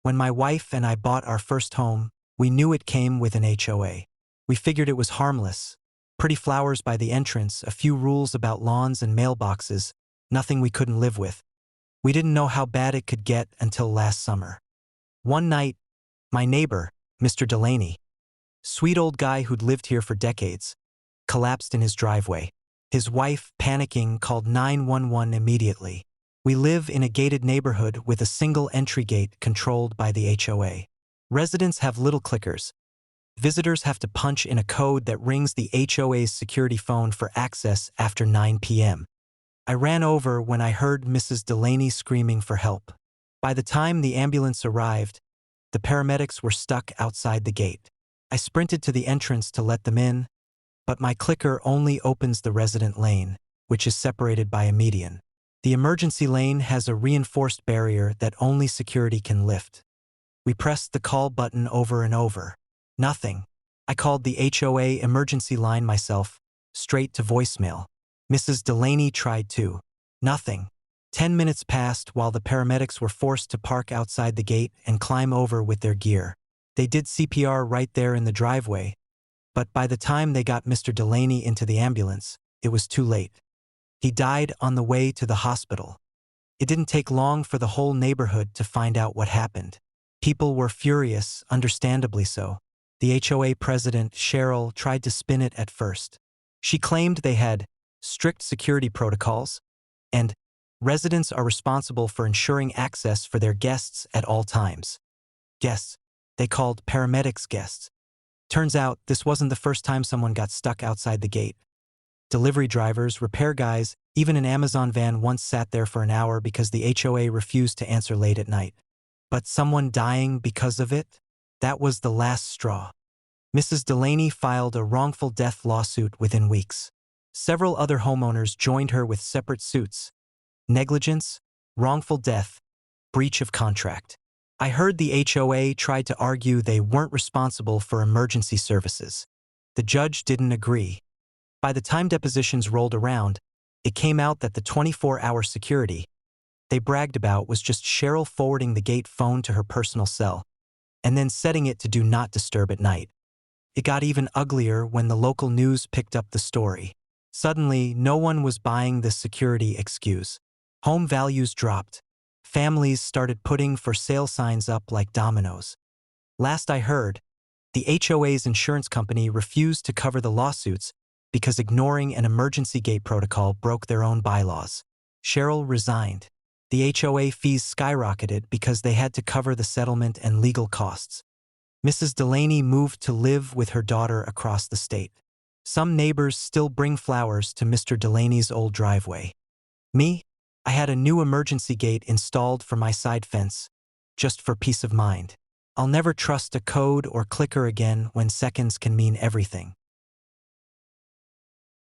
When my wife and I bought our first home, we knew it came with an HOA. We figured it was harmless. Pretty flowers by the entrance, a few rules about lawns and mailboxes, nothing we couldn't live with. We didn't know how bad it could get until last summer. One night, my neighbor, Mr. Delaney, sweet old guy who'd lived here for decades, collapsed in his driveway. His wife, panicking, called 911 immediately. We live in a gated neighborhood with a single entry gate controlled by the HOA. Residents have little clickers. Visitors have to punch in a code that rings the HOA's security phone for access after 9 p.m. I ran over when I heard Mrs. Delaney screaming for help. By the time the ambulance arrived, the paramedics were stuck outside the gate. I sprinted to the entrance to let them in, but my clicker only opens the resident lane, which is separated by a median. The emergency lane has a reinforced barrier that only security can lift. We pressed the call button over and over. Nothing. I called the HOA emergency line myself, straight to voicemail. Mrs. Delaney tried too. Nothing. 10 minutes passed while the paramedics were forced to park outside the gate and climb over with their gear. They did CPR right there in the driveway, but by the time they got Mr. Delaney into the ambulance, it was too late. He died on the way to the hospital. It didn't take long for the whole neighborhood to find out what happened. People were furious, understandably so. The HOA president, Cheryl, tried to spin it at first. She claimed they had strict security protocols, and residents are responsible for ensuring access for their guests at all times. Guests. They called paramedics guests. Turns out this wasn't the first time someone got stuck outside the gate. Delivery drivers, repair guys, even an Amazon van once sat there for an hour because the HOA refused to answer late at night. But someone dying because of it? That was the last straw. Mrs. Delaney filed a wrongful death lawsuit within weeks. Several other homeowners joined her with separate suits: negligence, wrongful death, breach of contract. I heard the HOA tried to argue they weren't responsible for emergency services. The judge didn't agree. By the time depositions rolled around, it came out that the 24-hour security they bragged about was just Cheryl forwarding the gate phone to her personal cell and then setting it to do not disturb at night. It got even uglier when the local news picked up the story. Suddenly, no one was buying this security excuse. Home values dropped. Families started putting for sale signs up like dominoes. Last I heard, the HOA's insurance company refused to cover the lawsuits because ignoring an emergency gate protocol broke their own bylaws. Cheryl resigned. The HOA fees skyrocketed because they had to cover the settlement and legal costs. Mrs. Delaney moved to live with her daughter across the state. Some neighbors still bring flowers to Mr. Delaney's old driveway. Me? I had a new emergency gate installed for my side fence, just for peace of mind. I'll never trust a code or clicker again when seconds can mean everything.